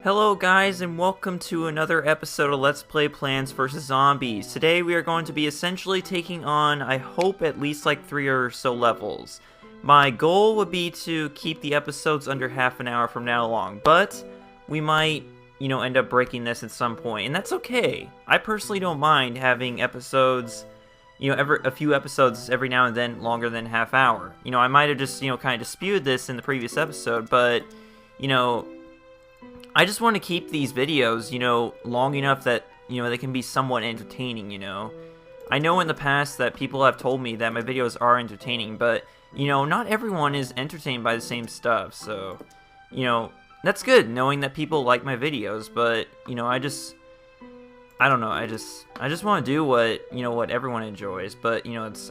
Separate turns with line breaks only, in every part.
Hello guys, and welcome to another episode of Let's Play Plants vs. Zombies. Today we are going to be essentially taking on, I hope, at least like 3 or so levels. My goal would be to keep the episodes under half an hour from now on, but we might, end up breaking this at some point, and that's okay. I personally don't mind having episodes, a few episodes every now and then longer than half hour. I might have just, kind of disputed this in the previous episode, but, I just want to keep these videos, long enough that, they can be somewhat entertaining, I know in the past that people have told me that my videos are entertaining, but, not everyone is entertained by the same stuff, so, that's good, knowing that people like my videos, but, I don't know, I just want to do what, what everyone enjoys, but,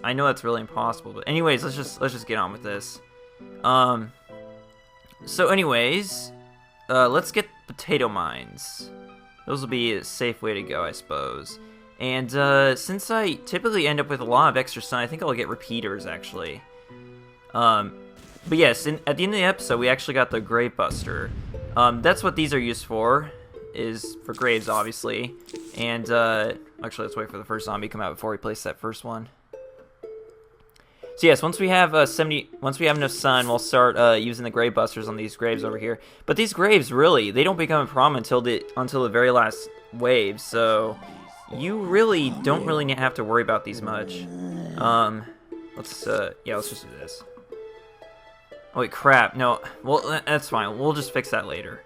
I know that's really impossible, but anyways, let's just get on with this. So anyways, let's get potato mines. Those will be a safe way to go, I suppose. And since I typically end up with a lot of extra sun, I think I'll get repeaters, actually. But yes, at the end of the episode, we actually got the Grave Buster. That's what these are used for, is for graves, obviously. And, actually, let's wait for the first zombie to come out before we place that first one. So yes, once we have enough sun, we'll start using the grave busters on these graves over here. But these graves, really, they don't become a problem until the very last wave. So you really don't have to worry about these much. Let's just do this. Oh wait, crap. No, well that's fine. We'll just fix that later.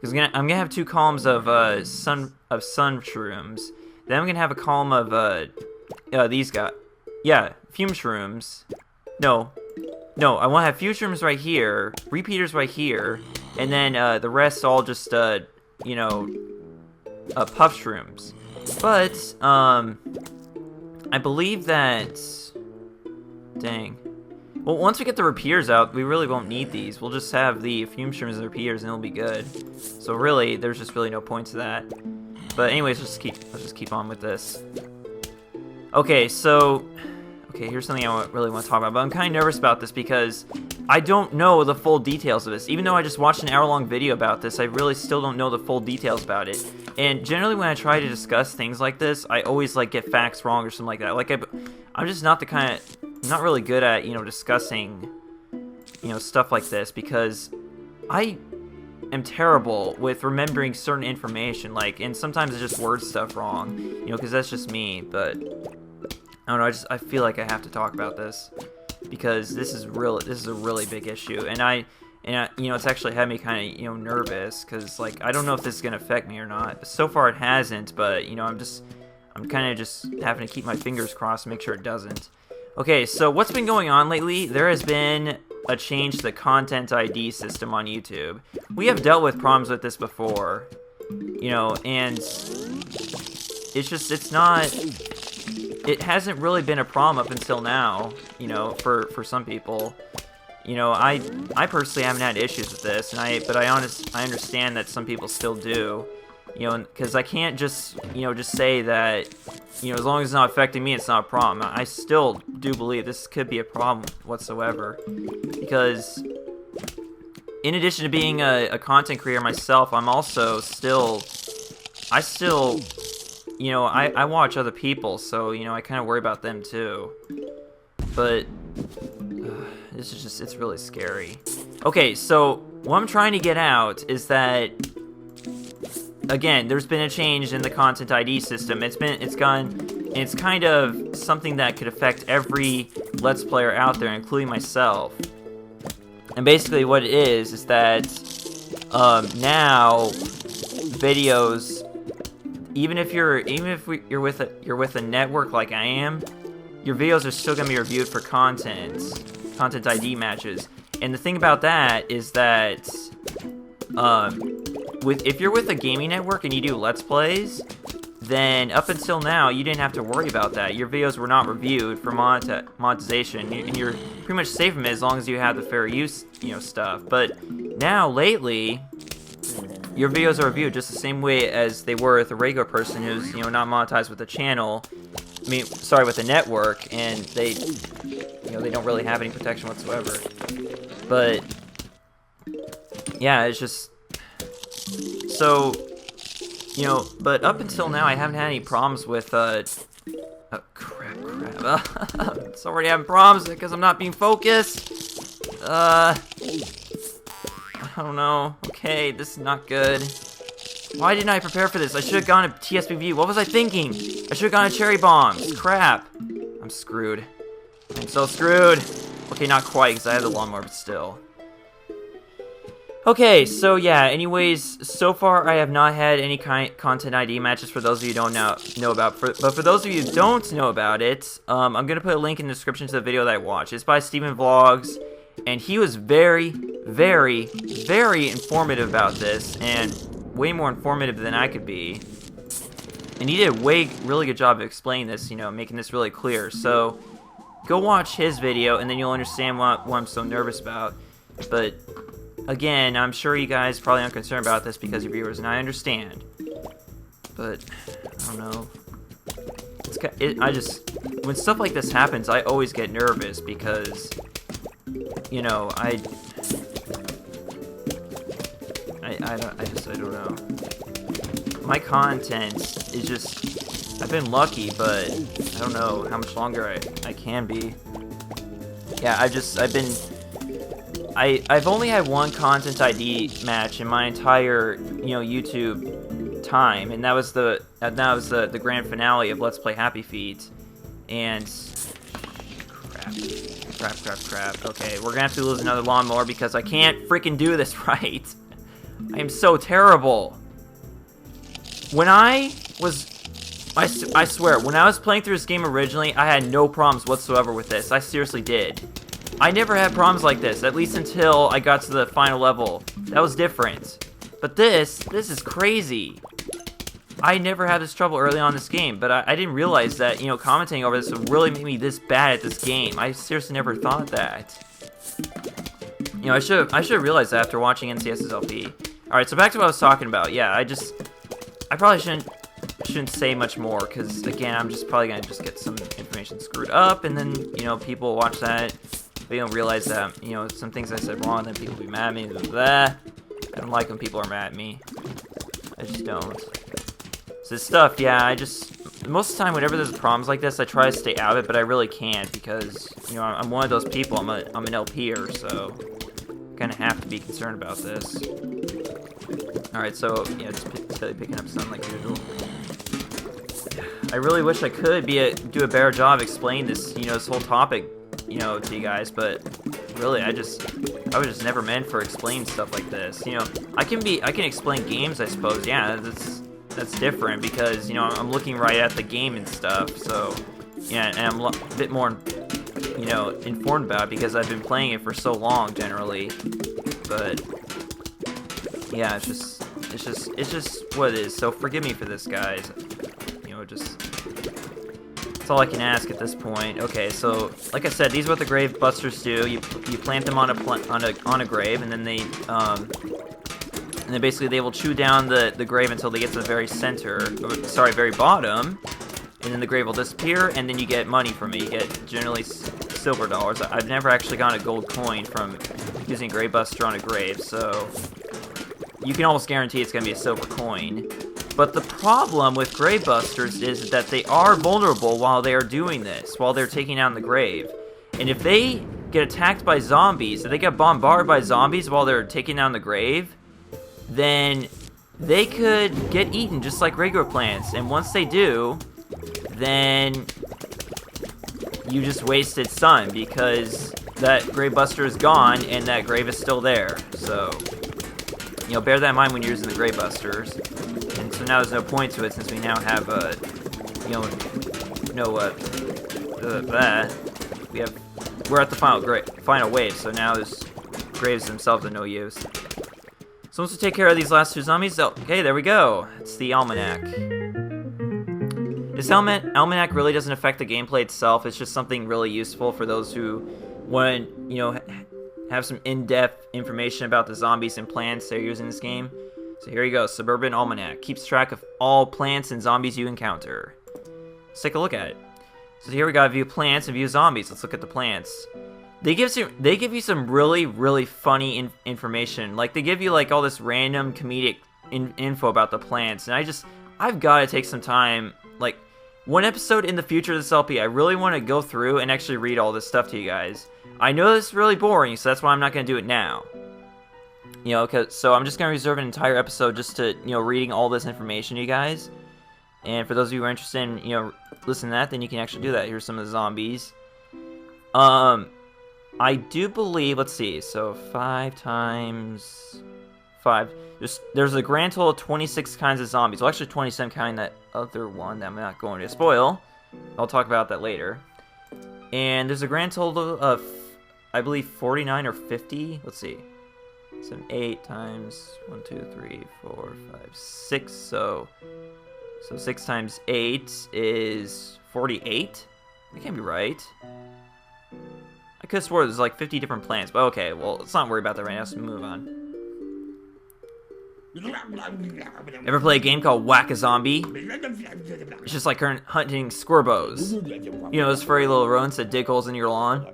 Because I'm gonna have 2 columns of sun shrooms. Then I'm gonna have a column of these guys. Yeah, fume shrooms. No, I want to have fume shrooms right here, repeaters right here, and then the rest all just, puff shrooms. But, I believe that... Dang. Well, once we get the repeaters out, we really won't need these. We'll just have the fume shrooms and the repeaters, and it'll be good. So really, there's just really no point to that. But anyways, let's just keep on with this. Okay, so... Okay, here's something I really want to talk about, but I'm kind of nervous about this because I don't know the full details of this. Even though I just watched an hour-long video about this, I really still don't know the full details about it. And generally when I try to discuss things like this, I always, get facts wrong or something like that. I'm just not not really good at, discussing, stuff like this because I am terrible with remembering certain information, and sometimes I just word stuff wrong, because that's just me, but... I don't know, I feel like I have to talk about this because this is a really big issue, and it's actually had me kind of nervous because I don't know if this is gonna affect me or not. So far it hasn't, but I'm kind of just having to keep my fingers crossed to make sure it doesn't. Okay, so what's been going on lately? There has been a change to the content ID system on YouTube. We have dealt with problems with this before, and it hasn't really been a problem up until now, for some people. I personally haven't had issues with this, but I understand that some people still do, because I can't just say that, as long as it's not affecting me, it's not a problem. I still do believe this could be a problem whatsoever, because in addition to being a content creator myself, I'm also I watch other people, so, I kind of worry about them too. But, it's really scary. Okay, so, what I'm trying to get out is that, again, there's been a change in the content ID system. It's kind of something that could affect every Let's Player out there, including myself. And basically what it is that, now, videos... Even if you're with a network like I am, your videos are still gonna be reviewed for content ID matches. And the thing about that is that if you're with a gaming network and you do Let's Plays, then up until now you didn't have to worry about that. Your videos were not reviewed for monetization, and you're pretty much safe from it as long as you have the fair use stuff. But now lately, your videos are reviewed just the same way as they were with a regular person who's, not monetized with the channel. With the network, and they don't really have any protection whatsoever. But yeah, it's just So, you know, but up until now, I haven't had any problems with, oh, crap. It's already having problems because I'm not being focused. I don't know. Okay, this is not good. Why didn't I prepare for this? I should have gone to TSPV. What was I thinking? I should have gone to cherry bombs. Crap. I'm screwed. I'm so screwed. Okay, not quite, because I have the lawnmower, but still. Okay, so yeah, anyways, so far I have not had any content ID matches for those of you who don't know about. But for those of you who don't know about it, I'm going to put a link in the description to the video that I watched. It's by Steven Vlogs, and he was very, very, very informative about this, and way more informative than I could be. And he did a really good job of explaining this, you know, making this really clear. So, go watch his video, and then you'll understand what I'm so nervous about. But again, I'm sure you guys probably aren't concerned about this because you're viewers, and I understand. But, I don't know. When stuff like this happens, I always get nervous because, you know, I don't know. My content is just, I've been lucky, but I don't know how much longer I can be. Yeah, I've only had one content ID match in my entire, you know, YouTube time, and that was the grand finale of Let's Play Happy Feet. And crap. Okay, we're gonna have to lose another lawnmower because I can't freaking do this right. I am so terrible. When I swear, when I was playing through this game originally, I had no problems whatsoever with this. I seriously did. I never had problems like this, at least until I got to the final level. That was different. But this is crazy. I never had this trouble early on in this game, but I didn't realize that, you know, commentating over this would really make me this bad at this game. I seriously never thought that. You know, I should have realized that after watching NCS's LP. Alright, so back to what I was talking about. Yeah, I probably shouldn't say much more, because, again, I'm just probably going to just get some information screwed up, and then, you know, people watch that, they don't realize that, you know, some things I said wrong, and then people will be mad at me, blah, blah. I don't like when people are mad at me. I just don't. So this stuff, yeah, most of the time, whenever there's problems like this, I try to stay out of it, but I really can't, because, you know, I'm one of those people, I'm an LPer, so I kind of have to be concerned about this. Alright, so, yeah, just picking up sun like usual. I really wish I could do a better job explaining this, you know, this whole topic, you know, to you guys, but really, I was just never meant for explaining stuff like this. You know, I can explain games, I suppose, yeah, that's different, because, you know, I'm looking right at the game and stuff, so, yeah, and I'm a bit more, you know, informed about it, because I've been playing it for so long, generally, but, yeah, it's just what it is, so forgive me for this, guys. You know, that's all I can ask at this point. Okay, so like I said, these are what the grave busters do. You plant them on a grave, and then basically they will chew down the grave until they get to the very center, very bottom, and then the grave will disappear, and then you get money from it. You get generally silver dollars. I've never actually gotten a gold coin from using a grave buster on a grave, so you can almost guarantee it's going to be a silver coin. But the problem with grave busters is that they are vulnerable while they are doing this, while they're taking down the grave. And if they get attacked by zombies, if they get bombarded by zombies while they're taking down the grave, then they could get eaten just like regular plants. And once they do, then you just wasted sun, because that grave buster is gone and that grave is still there. So, you know, bear that in mind when you're using the grave busters. And so now there's no point to it, since we now have, you know, we're at the final wave, so now there's graves themselves are no use. So once we take care of these last two zombies, okay, there we go. It's the almanac. This almanac really doesn't affect the gameplay itself. It's just something really useful for those who want, you know, have some in-depth information about the zombies and plants they're using in this game. So here you go, Suburban Almanac. Keeps track of all plants and zombies you encounter. Let's take a look at it. So here we got view plants and view zombies. Let's look at the plants. They give you some really, really funny information. Like, they give you, like, all this random comedic info about the plants, and I've got to take some time, like, one episode in the future of this LP, I really want to go through and actually read all this stuff to you guys. I know this is really boring, so that's why I'm not going to do it now. You know, so I'm just going to reserve an entire episode just to, you know, reading all this information to you guys. And for those of you who are interested in, you know, listening to that, then you can actually do that. Here's some of the zombies. I do believe, let's see, so 5 times 5. There's a grand total of 26 kinds of zombies. Well, actually 27 counting that other one that I'm not going to spoil. I'll talk about that later. And there's a grand total of, I believe, 49 or 50. Let's see. 7, 8 times 1, 2, 3, 4, 5, 6. So 6 times 8 is 48. That can't be right. I could have swore there's like 50 different plants, but okay, well, let's not worry about that right now, so move on. Ever play a game called Whack-A-Zombie? It's just like hunting squirbows. You know, those furry little rodents that dig holes in your lawn?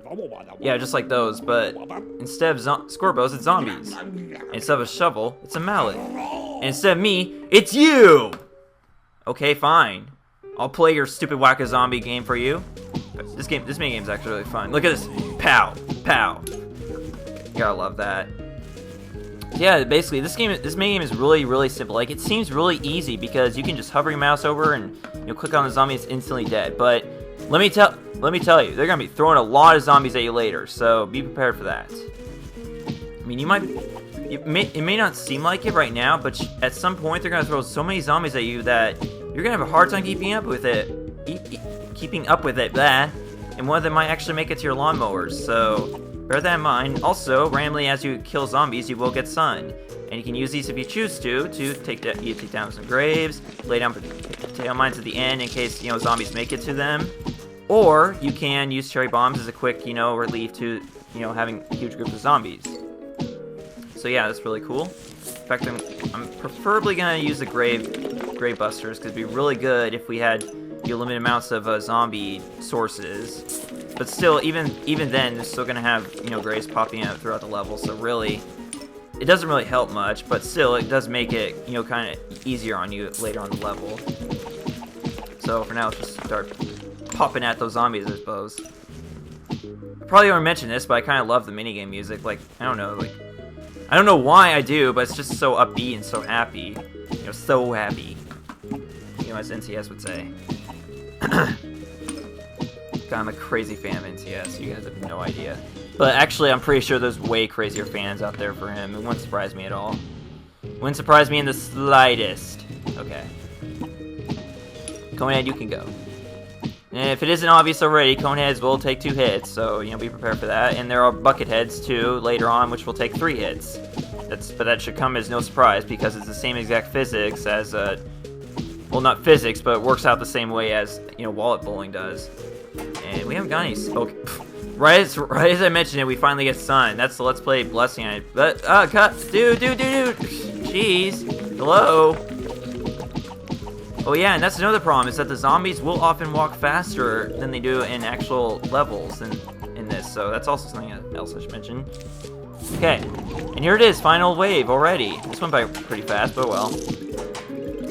Yeah, just like those, but instead of squirbows, it's zombies. And instead of a shovel, it's a mallet. And instead of me, it's you! Okay, fine. I'll play your stupid Whack-A-Zombie game for you. This minigame's actually really fun. Look at this. Pow! Pow! You gotta love that. Yeah, basically, this minigame is really, really simple. Like, it seems really easy because you can just hover your mouse over and click on the zombie, it's instantly dead. But let me tell you, they're gonna be throwing a lot of zombies at you later, so be prepared for that. I mean, it may not seem like it right now, but at some point they're gonna throw so many zombies at you that you're gonna have a hard time keeping up with it. And one of them might actually make it to your lawnmowers, so bear that in mind. Also, randomly as you kill zombies, you will get sun. And you can use these if you choose to take down some graves, lay down potato mines at the end in case, zombies make it to them. Or you can use cherry bombs as a quick, relief to, having huge groups of zombies. So yeah, that's really cool. In fact, I'm preferably gonna use the grave busters because it'd be really good if we had limited amounts of zombie sources. But still, even then, they're still gonna have graves popping out throughout the level. So really, it doesn't really help much. But still, it does make it kind of easier on you later on the level. So for now, let's just start popping at those zombies, I suppose. I probably already mentioned this, but I kind of love the minigame music. Like, I don't know why I do, but it's just so upbeat and so happy. So happy. As NCS would say. God, I'm a crazy fan of NCS. You guys have no idea. But actually, I'm pretty sure there's way crazier fans out there for him. It wouldn't surprise me at all. Wouldn't surprise me in the slightest. Okay. Conehead, you can go. And if it isn't obvious already, Coneheads will take 2 hits, so be prepared for that. And there are bucket heads too later on, which will take 3 hits. But that should come as no surprise because it's the same exact physics as well, not physics, but it works out the same way as wallet bowling does. And we haven't got any. Okay, right as I mentioned it, we finally get sun. That's the Let's Play blessing on it. But cut, dude. Jeez, hello. Oh yeah, and that's another problem, is that the zombies will often walk faster than they do in actual levels in this, so that's also something else I should mention. Okay, and here it is, final wave already. This went by pretty fast, but well.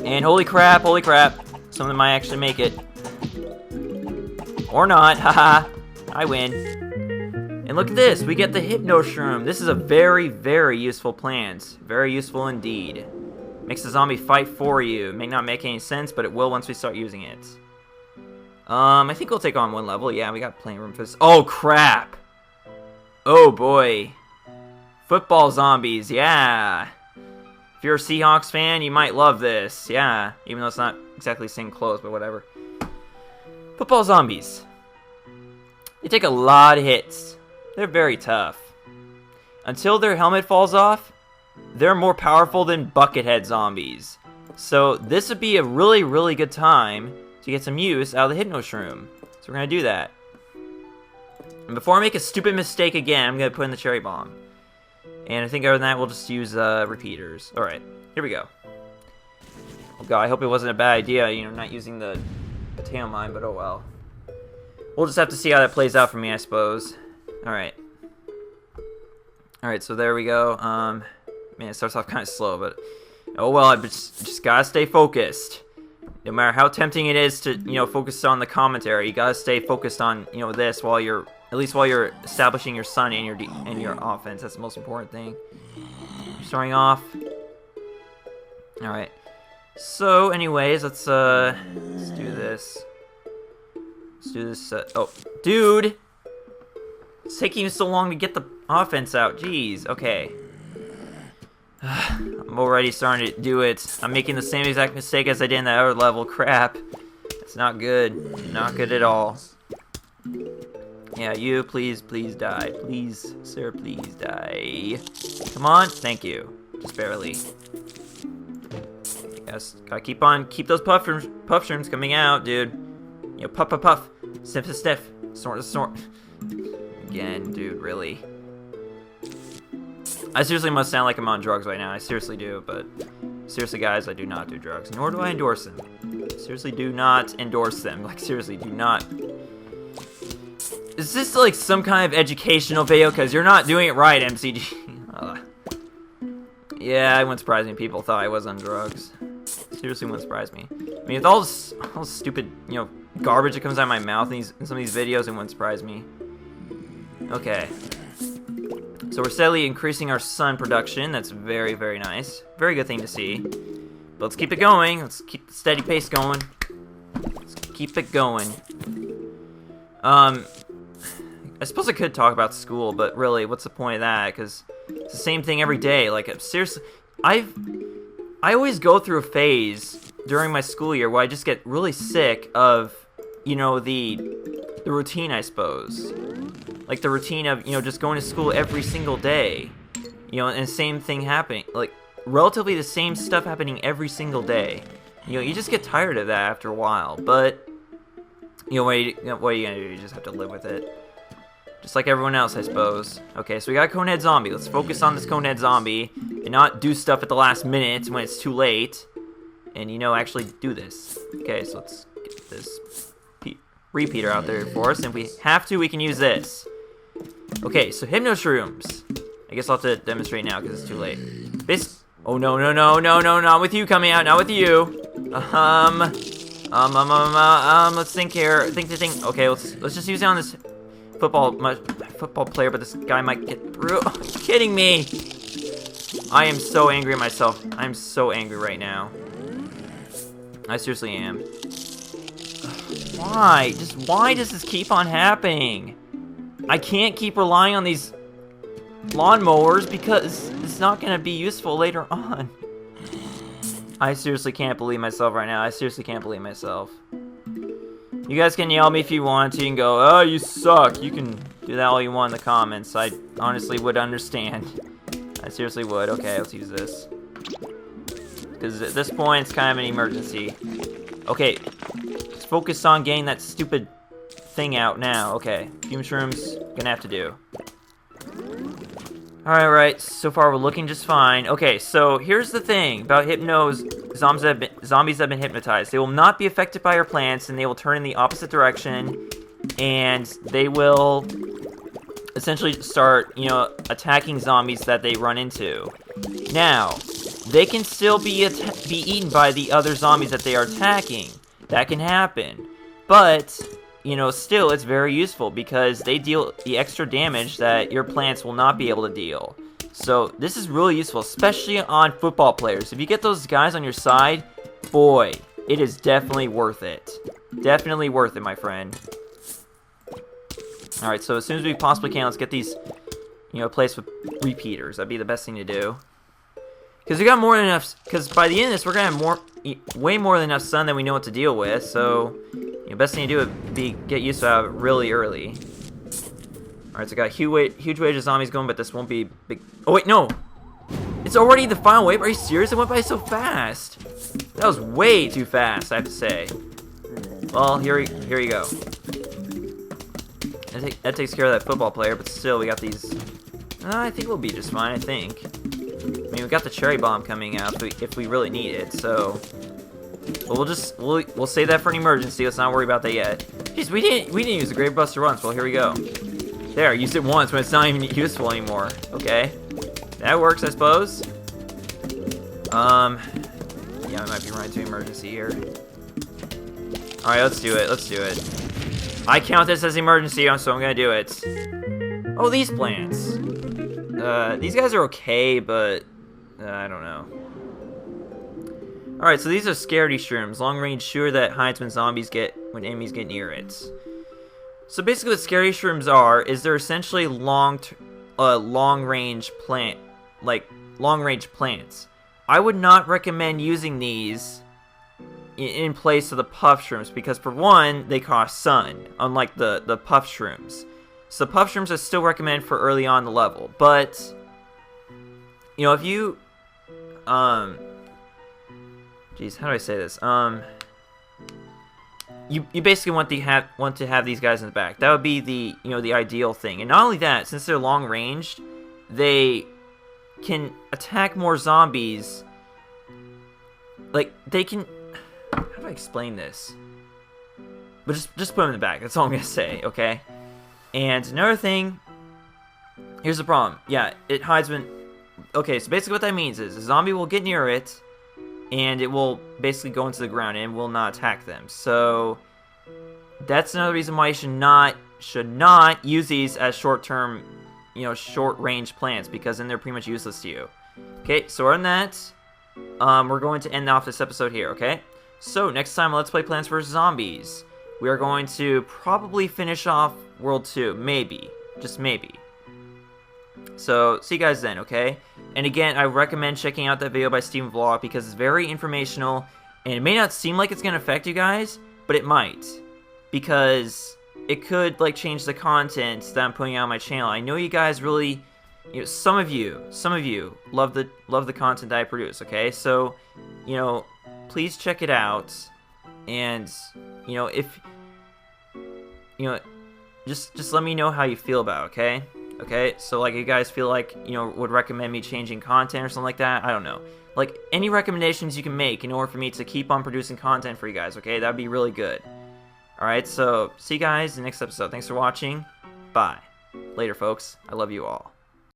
And holy crap, some of them might actually make it. Or not, haha, I win. And look at this, we get the Hypno Shroom. This is a very, very useful plant. Very useful indeed. Makes the zombie fight for you. May not make any sense, but it will once we start using it. I think we'll take on 1 level. Yeah, we got plenty of room for this. Oh, crap. Oh, boy. Football zombies, yeah. If you're a Seahawks fan, you might love this. Yeah, even though it's not exactly the same clothes, but whatever. Football zombies. They take a lot of hits. They're very tough. Until their helmet falls off, they're more powerful than Buckethead zombies. So this would be a really, really good time to get some use out of the Hypno Shroom. So we're going to do that. And before I make a stupid mistake again, I'm going to put in the Cherry Bomb. And I think other than that, we'll just use repeaters. Alright, here we go. Oh god, I hope it wasn't a bad idea, not using the potato mine, but oh well. We'll just have to see how that plays out for me, I suppose. Alright. Alright, so there we go. Man, it starts off kind of slow, but Oh well, I just gotta stay focused. No matter how tempting it is to, you know, focus on the commentary, you gotta stay focused on, you know, this while you're establishing your sun and your offense. That's the most important thing. Starting off. All right. So, anyways, let's do this. Let's do this. Oh, dude, it's taking you so long to get the offense out. Jeez. Okay. I'm already starting to do it. I'm making the same exact mistake as I did in that other level. Crap. It's not good. Not good at all. Yeah, you, please die. Please, sir, please die. Come on. Thank you. Just barely. Yes, gotta keep those puff shrooms coming out, dude. You know, puff. Sniff, snort. Again, dude, really. I seriously must sound like I'm on drugs right now. I seriously do, but seriously, guys, I do not do drugs, nor do I endorse them. Seriously, do not endorse them. Like, seriously, do not. Is this like some kind of educational video? Because you're not doing it right, MCG. Yeah, it wouldn't surprise me. People thought I was on drugs. Seriously, wouldn't surprise me. I mean, with all this stupid, you know, garbage that comes out of my mouth in some of these videos, it wouldn't surprise me. Okay. So we're steadily increasing our sun production. That's very, very nice. Very good thing to see. But let's keep it going. Let's keep the steady pace going. Let's keep it going. I suppose I could talk about school, but really, what's the point of that? Because it's the same thing every day. Like, seriously, I always go through a phase during my school year where I just get really sick of, you know, the routine, I suppose. Like, the routine of, you know, just going to school every single day. You know, and the same thing happening. Like, relatively the same stuff happening every single day. You know, you just get tired of that after a while. But, you know, what are you gonna do? You just have to live with it. Just like everyone else, I suppose. Okay, so we got a Conehead Zombie. Let's focus on this Conehead Zombie and not do stuff at the last minute when it's too late. And, you know, actually do this. Okay, so let's get this repeater out there for us. And if we have to, we can use this. Okay, so Hypno Shrooms. I guess I'll have to demonstrate now because it's too late. Oh, no, not with you coming out, not with you. Let's think here. Think. Okay, let's just use it on this football player, but this guy might get through. Oh, are you kidding me? I am so angry at myself. I'm so angry right now. I seriously am. Why? Just why does this keep on happening? I can't keep relying on these lawnmowers because it's not going to be useful later on. I seriously can't believe myself right now. I seriously can't believe myself. You guys can yell at me if you want to. You can go, oh, you suck. You can do that all you want in the comments. I honestly would understand. I seriously would. Okay, let's use this. Because at this point, it's kind of an emergency. Okay, let's focus on getting that stupid thing out now. Okay, fume shrooms, gonna have to do. Alright, so far we're looking just fine. Okay, so here's the thing about zombies that have been hypnotized. They will not be affected by our plants, and they will turn in the opposite direction, and they will essentially start, you know, attacking zombies that they run into. Now, they can still be eaten by the other zombies that they are attacking. That can happen. But, you know, still, it's very useful because they deal the extra damage that your plants will not be able to deal. So, this is really useful, especially on football players. If you get those guys on your side, boy, it is definitely worth it. Definitely worth it, my friend. Alright, so as soon as we possibly can, let's get these, you know, placed with repeaters. That'd be the best thing to do. Because we got more than enough, because by the end of this, we're going to have way more than enough sun than we know what to deal with, so the best thing to do would be get used to it really early. Alright, so I got a huge wave of zombies going, but this won't be big. Oh, wait, no! It's already the final wave? Are you serious? It went by so fast! That was way too fast, I have to say. Well, here you go. That takes care of that football player, but still, we got these. I think we'll be just fine, I think. I mean, we got the cherry bomb coming out if we really need it, so. But we'll save that for an emergency. Let's not worry about that yet. Jeez, we didn't use the Grave Buster once. Well, here we go. There, used it once when it's not even useful anymore. Okay, that works, I suppose. Yeah, I might be running to emergency here. Alright, let's do it. Let's do it. I count this as emergency, so I'm gonna do it. Oh, these plants. These guys are okay, but I don't know. Alright, so these are scaredy shrooms. Long-range shooter that hides when when enemies get near it. So basically what scaredy shrooms are, is they're essentially long-range plants. I would not recommend using these in place of the puff shrooms, because for one, they cost sun, unlike the puff shrooms. So puff shrooms I still recommend for early on the level, but you know, if you geez, how do I say this? You basically want to have these guys in the back. That would be the the ideal thing. And not only that, since they're long ranged, they can attack more zombies. Like they can. How do I explain this? But just put them in the back. That's all I'm gonna say. Okay. And another thing. Here's the problem. Yeah, it hides when. Okay, so basically what that means is a zombie will get near it, and it will basically go into the ground and will not attack them. So that's another reason why you should not use these as short-term, short-range plants, because then they're pretty much useless to you. Okay, so other than that, we're going to end off this episode here. Okay, so next time, Let's Play Plants vs. Zombies. We are going to probably finish off World 2, maybe, just maybe. So, see you guys then, okay? And again, I recommend checking out that video by Steven Vlog, because it's very informational, and it may not seem like it's going to affect you guys, but it might. Because it could, like, change the content that I'm putting out on my channel. I know you guys really, some of you love the content that I produce, okay? So, please check it out, and, if, just let me know how you feel about it, okay? Okay, so like you guys feel like, would recommend me changing content or something like that? I don't know. Like, any recommendations you can make in order for me to keep on producing content for you guys, okay? That'd be really good. Alright, so see you guys in the next episode. Thanks for watching. Bye. Later, folks. I love you all.